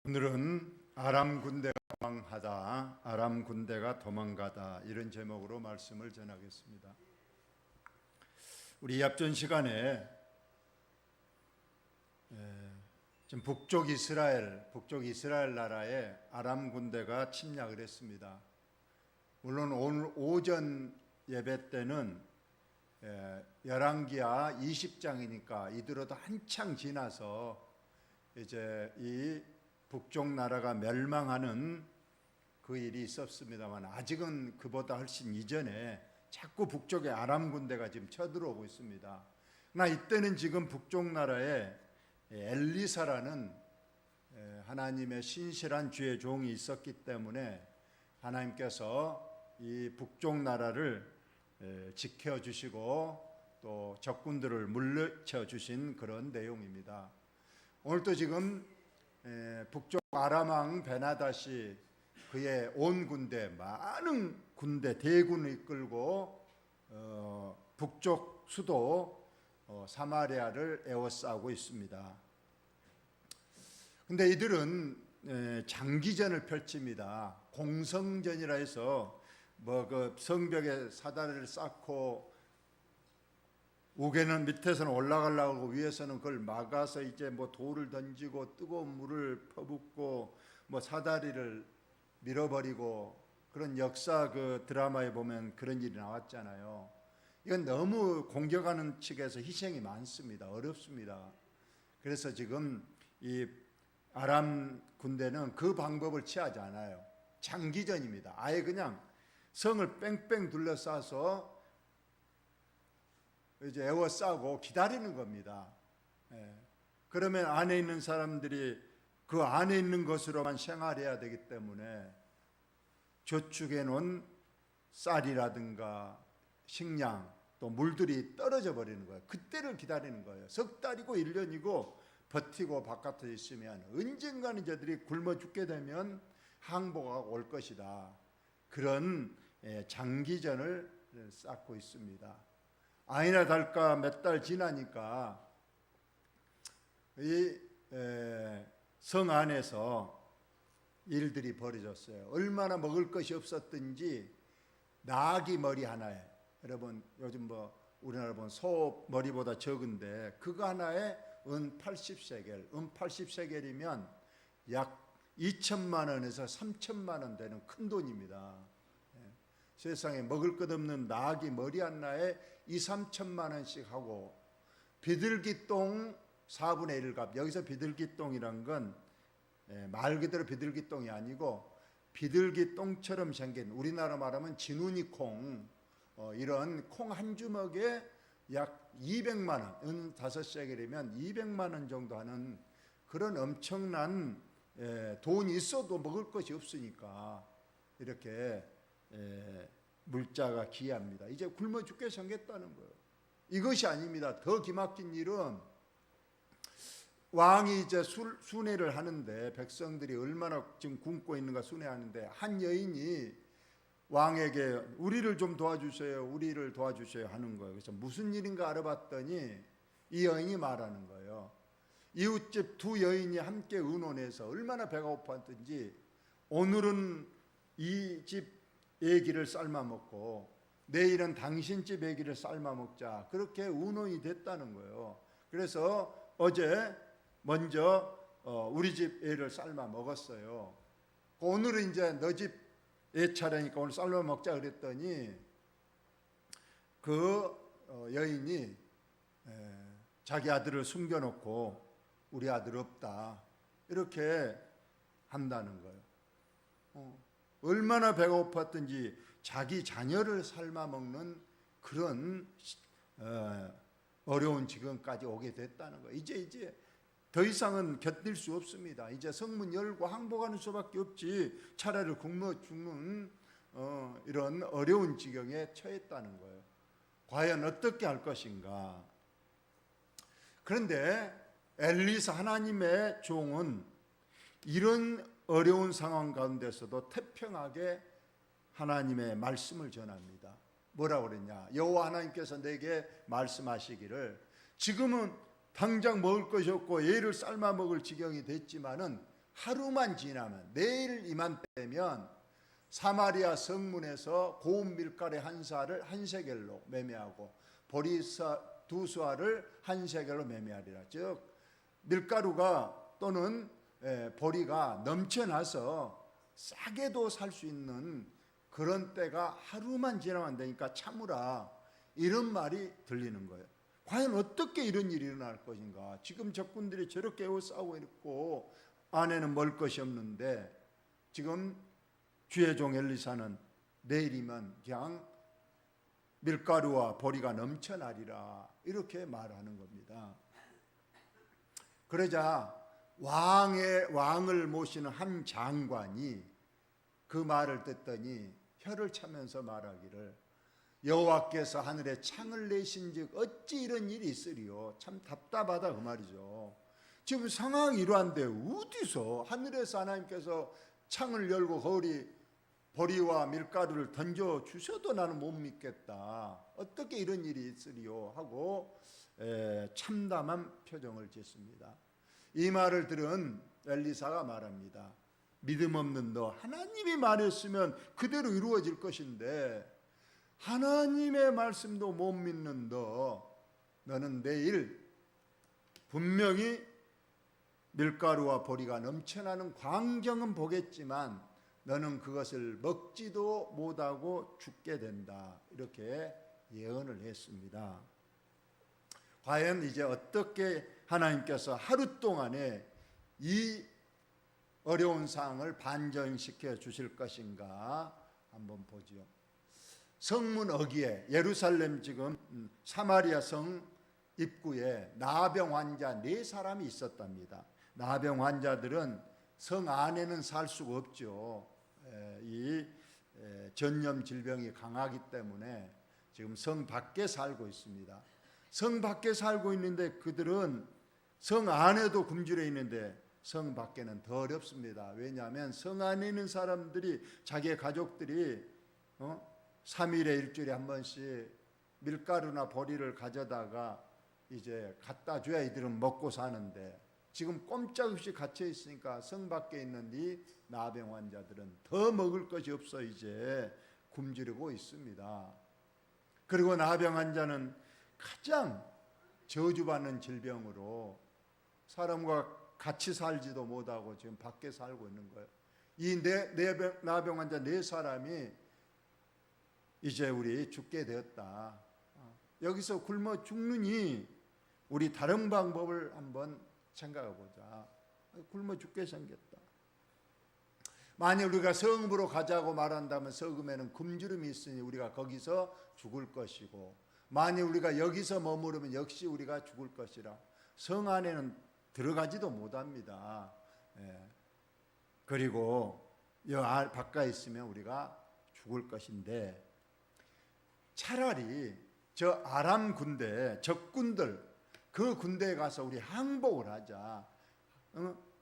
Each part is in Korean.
오늘은 아람 군대가 도망하다, 아람 군대가 도망가다 이런 제목으로 말씀을 전하겠습니다. 우리 앞전 시간에 지금 북쪽 이스라엘 나라에 아람 군대가 침략을 했습니다. 물론 오늘 오전 예배 때는 열왕기하 20장이니까 이들로도 한창 지나서 이제 이 북쪽 나라가 멸망하는 그 일이 있었습니다만, 아직은 그보다 훨씬 이전에 자꾸 북쪽에 아람 군대가 지금 쳐들어오고 있습니다. 그러나 이때는 지금 북쪽 나라에 엘리사라는 하나님의 신실한 주의 종이 있었기 때문에 하나님께서 이 북쪽 나라를 지켜주시고 또 적군들을 물리쳐 주신 그런 내용입니다. 오늘도 지금 북쪽 아람 왕 베나닷이 그의 온 군대, 많은 군대 대군을 이끌고 북쪽 수도 사마리아를 에워싸고 있습니다. 근데 이들은 장기전을 펼칩니다. 공성전이라 해서 그 성벽에 사다리를 쌓고 우게는 밑에서는 올라가려고 위에서는 그걸 막아서 이제 돌을 던지고 뜨거운 물을 퍼붓고 사다리를 밀어버리고, 그런 역사 그 드라마에 보면 그런 일이 나왔잖아요. 이건 너무 공격하는 측에서 희생이 많습니다. 어렵습니다. 그래서 지금 이 아람 군대는 그 방법을 취하지 않아요. 장기전입니다. 아예 그냥 성을 뺑뺑 둘러싸서 이제 에워싸고 기다리는 겁니다. 그러면 안에 있는 사람들이 그 안에 있는 것으로만 생활해야 되기 때문에 저축해 놓은 쌀이라든가 식량 또 물들이 떨어져 버리는 거예요. 그때를 기다리는 거예요. 석 달이고 1년이고 버티고 바깥에 있으면 언젠가는 저들이 굶어 죽게 되면 항복하고 올 것이다. 그런 장기전을 쌓고 있습니다. 아니나 달까 몇 달 지나니까 이 성 안에서 일들이 벌어졌어요. 얼마나 먹을 것이 없었든지 나귀 머리 하나에, 여러분 요즘 우리나라 보면 소 머리보다 적은데 그거 하나에 은 80세겔, 은 80세겔이면 약 2천만 원에서 3천만 원 되는 큰 돈입니다. 세상에 먹을 것 없는 나귀 머리 하나에 2, 3천만 원씩 하고, 비둘기똥 4분의 1값. 여기서 비둘기똥이란 건 말 그대로 비둘기똥이 아니고 비둘기똥처럼 생긴, 우리나라 말하면 진우니콩, 이런 콩 한 주먹에 약 200만 원, 은 5세겔이면 200만 원 정도 하는 그런 엄청난 돈이 있어도 먹을 것이 없으니까 이렇게 물자가 귀합니다. 이제 굶어 죽게 생겼다는 거예요. 이것이 아닙니다. 더 기막힌 일은 왕이 이제 순회를 하는데, 백성들이 얼마나 지금 굶고 있는가 순회하는데, 한 여인이 왕에게 우리를 좀 도와주세요, 우리를 도와주세요 하는 거예요. 그래서 무슨 일인가 알아봤더니 이 여인이 말하는 거예요. 이웃집 두 여인이 함께 의논해서 얼마나 배가 고팠든지 오늘은 이 집 애기를 삶아 먹고 내일은 당신 집 애기를 삶아 먹자, 그렇게 의논이 됐다는 거예요. 그래서 어제 먼저 우리 집 애를 삶아 먹었어요. 오늘은 이제 너 집 애 차례니까 오늘 삶아 먹자 그랬더니 그 여인이 자기 아들을 숨겨놓고 우리 아들 없다 이렇게 한다는 거예요. 얼마나 배가 고팠든지 자기 자녀를 삶아 먹는 그런 어려운 지경까지 오게 됐다는 거예요. 이제 더 이상은 견딜 수 없습니다. 이제 성문 열고 항복하는 수밖에 없지, 차라리 굶어 죽는 이런 어려운 지경에 처했다는 거예요. 과연 어떻게 할 것인가? 그런데 엘리사 하나님의 종은 이런 어려운 상황 가운데서도 태평하게 하나님의 말씀을 전합니다. 뭐라고 그랬냐? 여호와 하나님께서 내게 말씀하시기를, 지금은 당장 먹을 것이 없고 얘를 삶아 먹을 지경이 됐지만은 하루만 지나면, 내일 이맘때면 사마리아 성문에서 고운 밀가루 한 사를 한 세겔로 매매하고 보리 두 수알을 한 세겔로 매매하리라. 즉 밀가루가 또는 보리가 넘쳐나서 싸게도 살 수 있는 그런 때가 하루만 지나면 안 되니까 참으라, 이런 말이 들리는 거예요. 과연 어떻게 이런 일이 일어날 것인가? 지금 적군들이 저렇게 싸우고 있고 안에는 먹을 것이 없는데, 지금 주의 종 엘리사는 내일이면 그냥 밀가루와 보리가 넘쳐나리라, 이렇게 말하는 겁니다. 그러자 왕을 모시는 한 장관이 그 말을 듣더니 혀를 차면서 말하기를, 여호와께서 하늘에 창을 내신즉 어찌 이런 일이 있으리요. 참 답답하다 그 말이죠. 지금 상황이 이러한데 어디서 하늘에서 하나님께서 창을 열고 거울이 보리와 밀가루를 던져 주셔도 나는 못 믿겠다. 어떻게 이런 일이 있으리요 하고 참담한 표정을 짓습니다. 이 말을 들은 엘리사가 말합니다. 믿음 없는 너, 하나님이 말했으면 그대로 이루어질 것인데 하나님의 말씀도 못 믿는 너는 내일 분명히 밀가루와 보리가 넘쳐나는 광경은 보겠지만 너는 그것을 먹지도 못하고 죽게 된다, 이렇게 예언을 했습니다. 과연 이제 어떻게 하나님께서 하루 동안에 이 어려운 상황을 반전시켜 주실 것인가 한번 보죠. 성문 어귀에, 예루살렘 지금 사마리아 성 입구에 나병 환자 4사람이 있었답니다. 나병 환자들은 성 안에는 살 수가 없죠. 이 전염 질병이 강하기 때문에 지금 성 밖에 살고 있습니다. 성 밖에 살고 있는데 그들은 성 안에도 굶주려 있는데 성 밖에는 더 어렵습니다. 왜냐하면 성 안에 있는 사람들이, 자기의 가족들이 3일에 일주일에 한 번씩 밀가루나 보리를 가져다가 이제 갖다 줘야 이들은 먹고 사는데, 지금 꼼짝없이 갇혀 있으니까 성 밖에 있는 이 나병 환자들은 더 먹을 것이 없어 이제 굶주리고 있습니다. 그리고 나병 환자는 가장 저주받는 질병으로 사람과 같이 살지도 못하고 지금 밖에 살고 있는 거예요. 이 나병 환자 4사람이 이제 우리 죽게 되었다. 여기서 굶어 죽느니 우리 다른 방법을 한번 생각해 보자. 굶어 죽게 생겼다. 만약 우리가 성읍으로 가자고 말한다면 성읍에는 굶주림이 있으니 우리가 거기서 죽을 것이고, 만약 우리가 여기서 머무르면 역시 우리가 죽을 것이라 성 안에는 들어가지도 못합니다. 그리고 여 바깥에 있으면 우리가 죽을 것인데, 차라리 저 아람 군대, 적군들, 그 군대에 가서 우리 항복을 하자.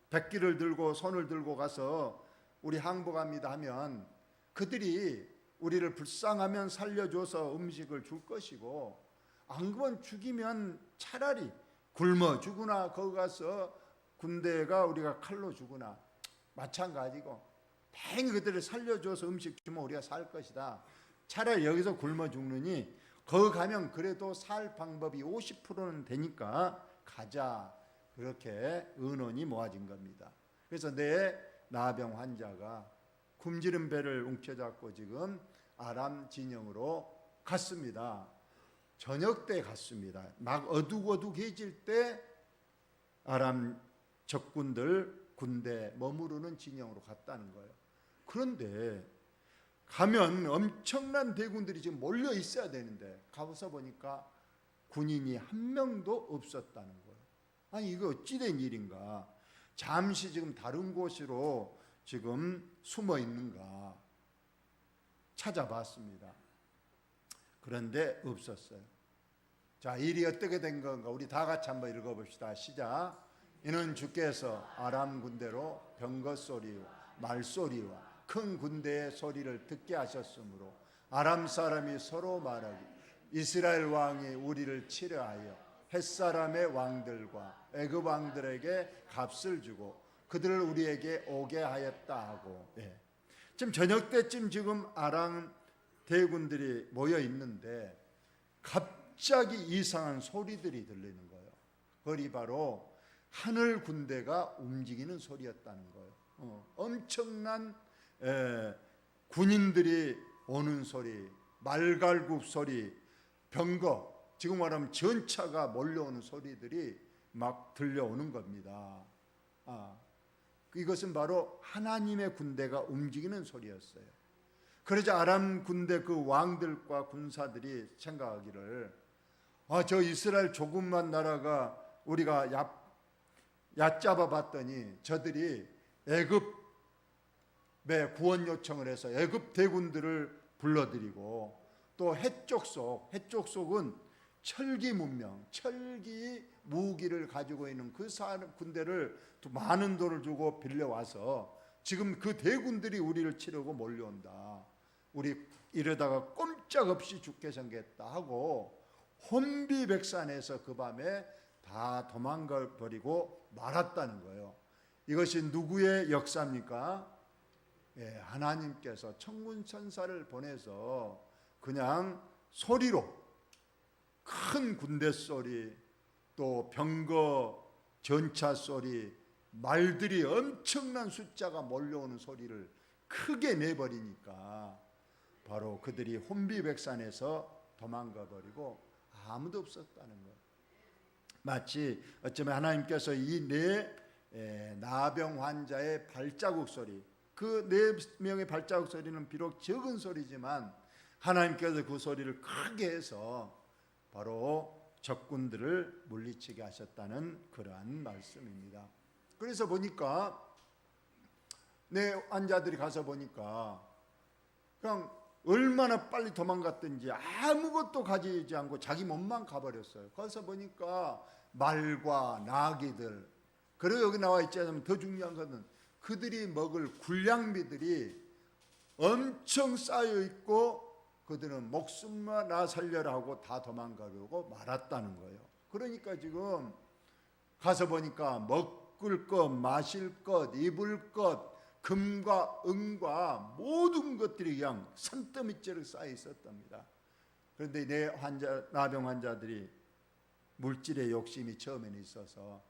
백기를 들고 손을 들고 가서 우리 항복합니다 하면 그들이 우리를 불쌍하면 살려줘서 음식을 줄 것이고, 안 그러면 죽이면 차라리 굶어 죽으나 거기 가서 군대가 우리가 칼로 죽으나 마찬가지고, 다행히 그들을 살려줘서 음식 주면 우리가 살 것이다. 차라리 여기서 굶어 죽느니 거기 가면 그래도 살 방법이 50%는 되니까 가자. 그렇게 의논이 모아진 겁니다. 그래서 내 나병 환자가 굶주린 배를 움켜잡고 지금 아람 진영으로 갔습니다. 저녁 때 갔습니다. 막 어둑어둑해질 때 아람 적군들 군대 머무르는 진영으로 갔다는 거예요. 그런데 가면 엄청난 대군들이 지금 몰려 있어야 되는데 가서 보니까 군인이 한 명도 없었다는 거예요. 아니 이거 어찌된 일인가? 잠시 지금 다른 곳으로 지금 숨어 있는가 찾아봤습니다. 그런데 없었어요. 자, 일이 어떻게 된 건가? 우리 다 같이 한번 읽어봅시다. 시작. 이는 주께서 아람 군대로 병거 소리와 말소리와 큰 군대의 소리를 듣게 하셨으므로 아람 사람이 서로 말하기, 이스라엘 왕이 우리를 치려하여 햇사람의 왕들과 애굽 왕들에게 값을 주고 그들을 우리에게 오게 하였다 하고. 예. 지금 저녁 때쯤 지금 아람 대군들이 모여 있는데 갑자기 이상한 소리들이 들리는 거예요. 그것이 바로 하늘 군대가 움직이는 소리였다는 거예요. 엄청난 군인들이 오는 소리, 말갈굽 소리, 병거, 지금 말하면 전차가 몰려오는 소리들이 막 들려오는 겁니다. 이것은 바로 하나님의 군대가 움직이는 소리였어요. 그러자 아람 군대 그 왕들과 군사들이 생각하기를, 저 이스라엘 조금만 나라가 우리가 얕잡아 봤더니 저들이 애굽에 구원 요청을 해서 애굽 대군들을 불러들이고, 또 해쪽 속은 철기 문명, 철기 무기를 가지고 있는 그 군대를 또 많은 돈을 주고 빌려와서 지금 그 대군들이 우리를 치려고 몰려온다. 우리 이러다가 꼼짝없이 죽게 생겼다 하고 혼비백산해서 그 밤에 다 도망가 버리고 말았다는 거예요. 이것이 누구의 역사입니까? 하나님께서 천군 천사를 보내서 그냥 소리로, 큰 군대 소리, 또 병거 전차 소리, 말들이 엄청난 숫자가 몰려오는 소리를 크게 내버리니까 바로 그들이 혼비백산해서 도망가 버리고 아무도 없었다는 거예요. 마치 어쩌면 하나님께서 이 네 나병 환자의 발자국 소리, 그 4명의 발자국 소리는 비록 적은 소리지만 하나님께서 그 소리를 크게 해서 바로 적군들을 물리치게 하셨다는 그러한 말씀입니다. 그래서 보니까 내 환자들이 가서 보니까 그냥 얼마나 빨리 도망갔든지 아무것도 가지지 않고 자기 몸만 가버렸어요. 가서 보니까 말과 나귀들, 그리고 여기 나와 있지 않으면 더 중요한 것은 그들이 먹을 군량미들이 엄청 쌓여 있고 그들은 목숨만 나 살려라 하고 다 도망가려고 말았다는 거예요. 그러니까 지금 가서 보니까 먹을 것, 마실 것, 입을 것, 금과 은과 모든 것들이 그냥 산더미째로 쌓여 있었답니다. 그런데 내 나병 환자들이 물질의 욕심이 처음에는 있어서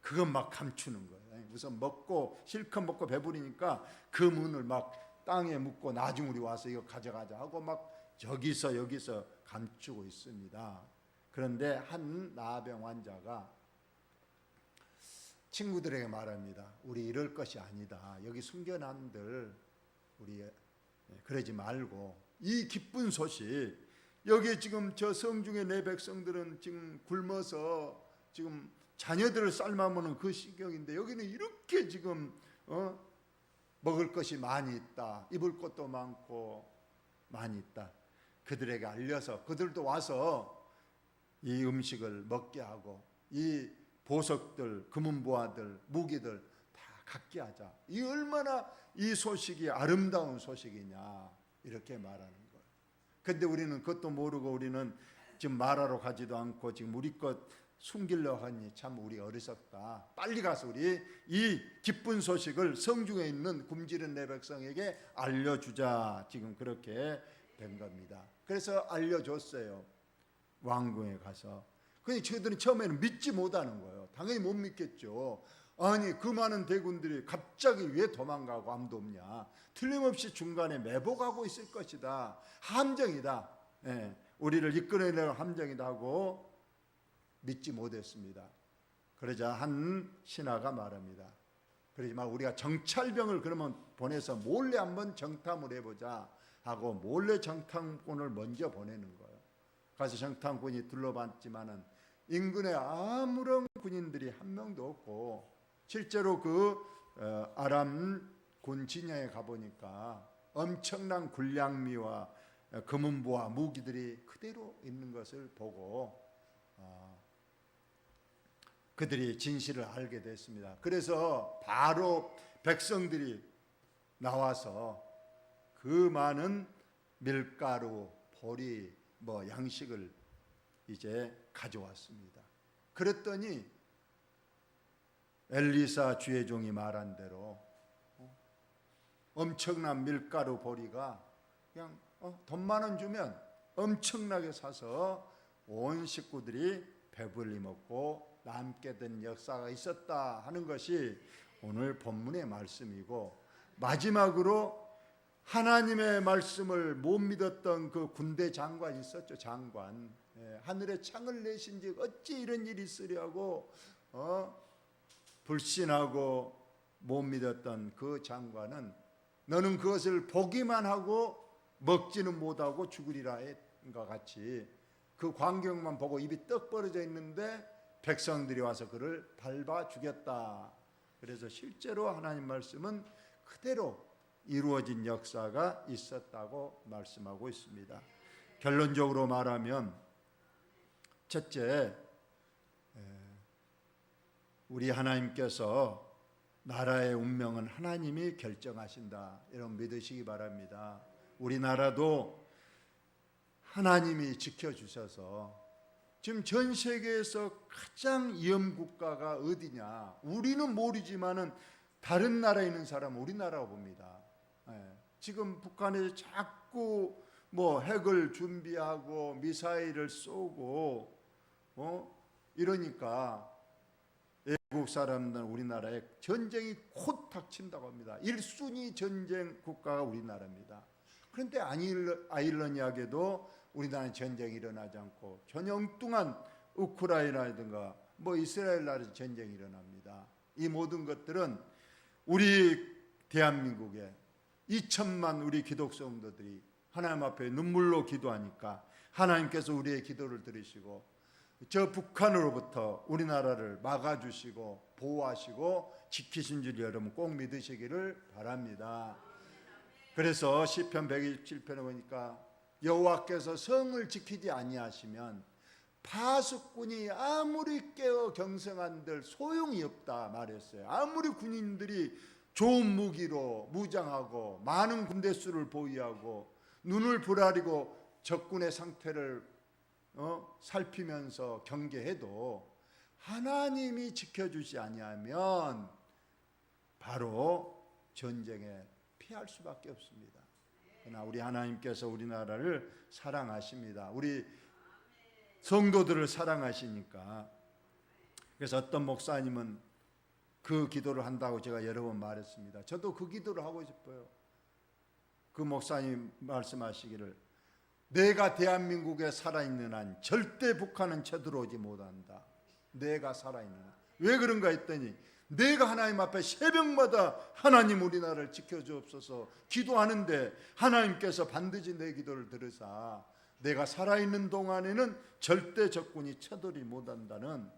그것 막 감추는 거예요. 우선 실컷 먹고 배부르니까 그 문을 막 땅에 묻고 나중 우리 와서 이거 가져가자 하고 막 여기서 감추고 있습니다. 그런데 한 나병 환자가 친구들에게 말합니다. 우리 이럴 것이 아니다. 여기 숨겨난들 우리 그러지 말고 이 기쁜 소식, 여기 지금 저 성중의 내 백성들은 지금 굶어서 지금 자녀들을 삶아먹는 그 시경인데 여기는 이렇게 지금 먹을 것이 많이 있다. 입을 것도 많고 많이 있다. 그들에게 알려서 그들도 와서 이 음식을 먹게 하고 이 보석들, 금은보화들, 무기들 다 갖게 하자. 이 얼마나 이 소식이 아름다운 소식이냐 이렇게 말하는 거예요. 근데 우리는 그것도 모르고 우리는 지금 말하러 가지도 않고 지금 우리 것 숨기려고 하니 참 우리 어리석다. 빨리 가서 우리 이 기쁜 소식을 성중에 있는 굶주린 내 백성에게 알려주자. 지금 그렇게 된 겁니다. 그래서 알려줬어요. 왕궁에 가서. 근데 저희들은 처음에는 믿지 못하는 거예요. 당연히 못 믿겠죠. 아니 그 많은 대군들이 갑자기 왜 도망가고 아무도 없냐. 틀림없이 중간에 매복하고 있을 것이다. 함정이다. 우리를 이끌어내는 함정이다 하고 믿지 못했습니다. 그러자 한 신하가 말합니다. 그러지만 우리가 정찰병을 그러면 보내서 몰래 한번 정탐을 해보자 하고 몰래 정탐꾼을 먼저 보내는 거예요. 가서 정탐꾼이 둘러봤지만은 인근에 아무런 군인들이 한 명도 없고 실제로 그 아람 군 진영에 가보니까 엄청난 군량미와 금은보화 무기들이 그대로 있는 것을 보고 그들이 진실을 알게 됐습니다. 그래서 바로 백성들이 나와서 그 많은 밀가루, 보리, 양식을 이제 가져왔습니다. 그랬더니 엘리사 주의 종이 말한 대로 엄청난 밀가루 보리가 그냥 돈 10,000원 주면 엄청나게 사서 온 식구들이 배불리 먹고 남게 된 역사가 있었다 하는 것이 오늘 본문의 말씀이고, 마지막으로 하나님의 말씀을 못 믿었던 그 군대 장관이 있었죠. 장관. 하늘에 창을 내신 즉 어찌 이런 일이 있으려고 불신하고 못 믿었던 그 장관은 너는 그것을 보기만 하고 먹지는 못하고 죽으리라 과 같이 그 광경만 보고 입이 떡 벌어져 있는데 백성들이 와서 그를 밟아 죽였다. 그래서 실제로 하나님 말씀은 그대로 이루어진 역사가 있었다고 말씀하고 있습니다. 결론적으로 말하면, 첫째, 우리 하나님께서 나라의 운명은 하나님이 결정하신다. 여러분 믿으시기 바랍니다. 우리나라도 하나님이 지켜주셔서 지금 전 세계에서 가장 위험 국가가 어디냐, 우리는 모르지만은 다른 나라에 있는 사람은 우리나라고 봅니다. 지금 북한에 자꾸 핵을 준비하고 미사일을 쏘고 이러니까 외국 사람들은 우리나라에 전쟁이 곧 닥친다고 합니다. 1순위 전쟁 국가가 우리나라입니다. 그런데 아이러니하게도 우리나라는 전쟁이 일어나지 않고 전혀 엉뚱한 우크라이나라든가 이스라엘 나라에서 전쟁이 일어납니다. 이 모든 것들은 우리 대한민국에 2천만 우리 기독 성도들이 하나님 앞에 눈물로 기도하니까 하나님께서 우리의 기도를 들으시고 저 북한으로부터 우리나라를 막아주시고 보호하시고 지키신 줄 여러분 꼭 믿으시기를 바랍니다. 그래서 시편 127편에 보니까 여호와께서 성을 지키지 아니하시면 파수꾼이 아무리 깨어 경성한들 소용이 없다 말했어요. 아무리 군인들이 좋은 무기로 무장하고 많은 군대 수를 보유하고 눈을 부라리고 적군의 상태를 살피면서 경계해도 하나님이 지켜주지 아니하면 바로 전쟁에 피할 수밖에 없습니다. 그러나 우리 하나님께서 우리나라를 사랑하십니다. 우리 성도들을 사랑하시니까. 그래서 어떤 목사님은 그 기도를 한다고 제가 여러 번 말했습니다. 저도 그 기도를 하고 싶어요. 그 목사님 말씀하시기를, 내가 대한민국에 살아있는 한 절대 북한은 쳐들어오지 못한다. 내가 살아있는 한. 왜 그런가 했더니 내가 하나님 앞에 새벽마다 하나님 우리나라를 지켜주옵소서 기도하는데 하나님께서 반드시 내 기도를 들으사 내가 살아있는 동안에는 절대 적군이 쳐들이 못한다는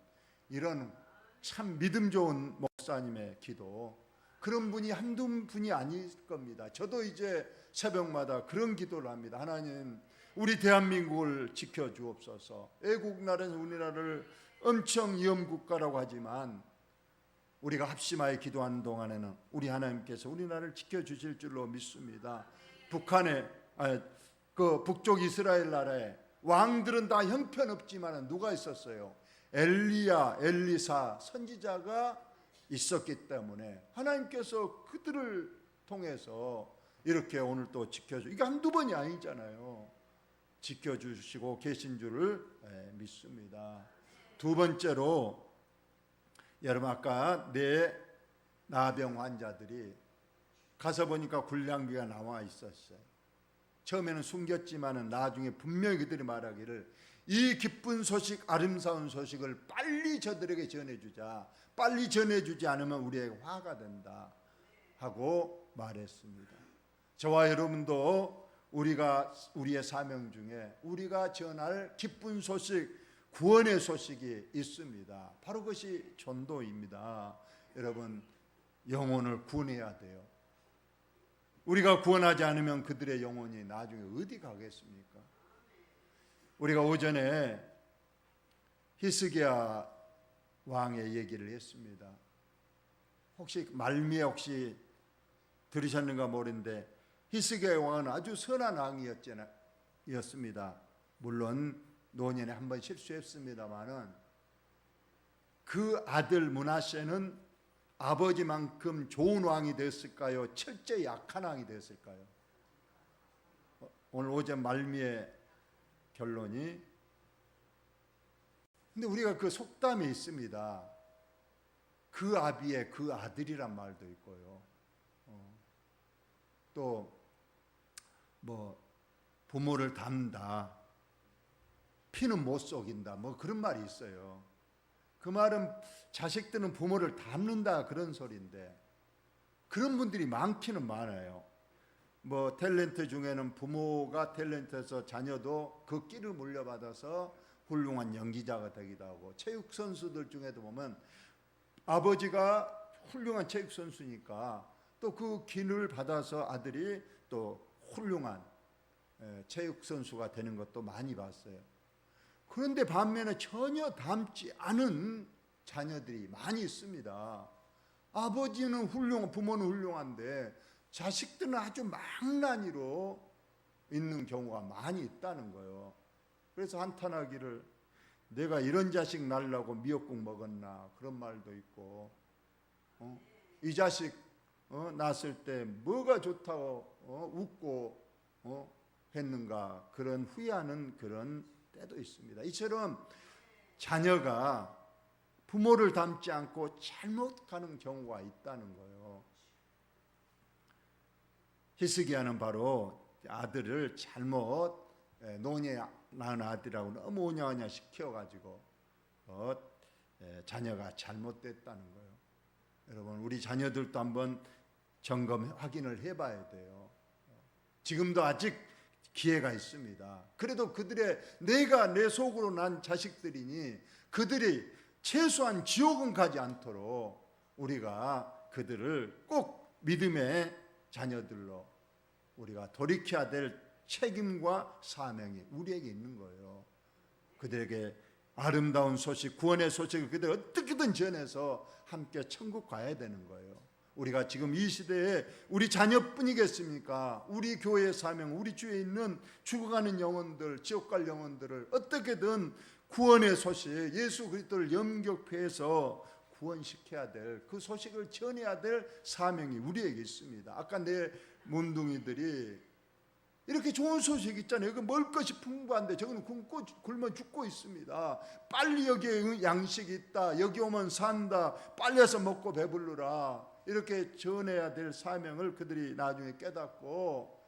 이런 참 믿음 좋은 목사님의 기도, 그런 분이 한두 분이 아닐 겁니다. 저도 이제 새벽마다 그런 기도를 합니다. 하나님 우리 대한민국을 지켜주옵소서. 애국 나라에서 우리나라를 엄청 위험국가라고 하지만 우리가 합심하여 기도하는 동안에는 우리 하나님께서 우리나라를 지켜주실 줄로 믿습니다. 그 북쪽 이스라엘 나라에 왕들은 다 형편없지만 누가 있었어요? 엘리야, 엘리사 선지자가 있었기 때문에 하나님께서 그들을 통해서 이렇게 오늘 또 지켜주, 이게 한두 번이 아니잖아요. 지켜주시고 계신 줄을 믿습니다. 두 번째로, 여러분 아까 내 나병 환자들이 가서 보니까 굴량기가 나와 있었어요. 처음에는 숨겼지만은 나중에 분명히 그들이 말하기를 이 기쁜 소식, 아름다운 소식을 빨리 저들에게 전해주자. 빨리 전해주지 않으면 우리에게 화가 된다 하고 말했습니다. 저와 여러분도 우리의 사명 중에 우리가 전할 기쁜 소식, 구원의 소식이 있습니다. 바로 그것이 전도입니다. 여러분 영혼을 구원해야 돼요. 우리가 구원하지 않으면 그들의 영혼이 나중에 어디 가겠습니까? 우리가 오전에 히스기야 왕의 얘기를 했습니다. 혹시 말미에 혹시 들으셨는가 모르는데 히스기야 왕은 아주 선한 왕이었습니다. 물론 노년에 한번 실수했습니다마는 그 아들 므낫세는 아버지만큼 좋은 왕이 됐을까요? 철저히 약한 왕이 됐을까요? 오늘 오전 말미의 결론이, 근데 우리가 그 속담이 있습니다. 그 아비의 그 아들이란 말도 있고요. 또 뭐 부모를 닮다, 피는 못 속인다, 뭐 그런 말이 있어요. 그 말은 자식들은 부모를 닮는다 그런 소리인데, 그런 분들이 많기는 많아요. 뭐 탤런트 중에는 부모가 탤런트에서 자녀도 그 끼를 물려받아서 훌륭한 연기자가 되기도 하고, 체육 선수들 중에도 보면 아버지가 훌륭한 체육 선수니까 또 그 기를 받아서 아들이 또 훌륭한 체육 선수가 되는 것도 많이 봤어요. 그런데 반면에 전혀 닮지 않은 자녀들이 많이 있습니다. 아버지는 부모는 훌륭한데 자식들은 아주 망나니로 있는 경우가 많이 있다는 거예요. 그래서 한탄하기를, 내가 이런 자식 낳으려고 미역국 먹었나, 그런 말도 있고, 이 자식 낳았을 때 뭐가 좋다고 웃고 했는가, 그런 후회하는 그런 때도 있습니다. 이처럼 자녀가 부모를 닮지 않고 잘못 가는 경우가 있다는 거예요. 히스기야는 바로 아들을 잘못, 노년에 낳은 아들이라고 너무 오냐오냐 시켜가지고 자녀가 잘못됐다는 거예요. 여러분, 우리 자녀들도 한번 점검 확인을 해봐야 돼요. 지금도 아직 기회가 있습니다. 그래도 내가 내 속으로 난 자식들이니 그들이 최소한 지옥은 가지 않도록 우리가 그들을 꼭 믿음의 자녀들로 우리가 돌이켜야 될 책임과 사명이 우리에게 있는 거예요. 그들에게 아름다운 소식, 구원의 소식을 그들 어떻게든 전해서 함께 천국 가야 되는 거예요. 우리가 지금 이 시대에 우리 자녀뿐이겠습니까? 우리 교회의 사명, 우리 주위에 있는 죽어가는 영혼들, 지옥 갈 영혼들을 어떻게든 구원의 소식, 예수 그리스도를 영접해서 구원시켜야 될, 그 소식을 전해야 될 사명이 우리에게 있습니다. 아까 내 문둥이들이 이렇게 좋은 소식 있잖아요. 여기 먹을 것이 풍부한데 저거는 굶어 죽고 있습니다. 빨리 여기에 양식이 있다, 여기 오면 산다, 빨리 와서 먹고 배부르라, 이렇게 전해야 될 사명을 그들이 나중에 깨닫고,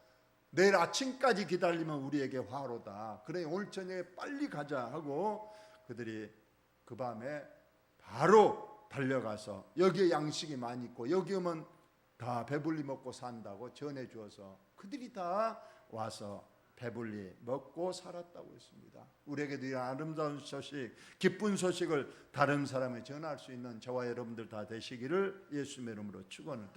내일 아침까지 기다리면 우리에게 화로다, 그래 오늘 저녁에 빨리 가자 하고 그들이 그 밤에 바로 달려가서 여기에 양식이 많이 있고 여기 오면 다 배불리 먹고 산다고 전해 주어서 그들이 다 와서 배불리 먹고 살았다고 했습니다. 우리에게도 이런 아름다운 소식, 기쁜 소식을 다른 사람에 전할 수 있는 저와 여러분들 다 되시기를 예수님의 이름으로 축원을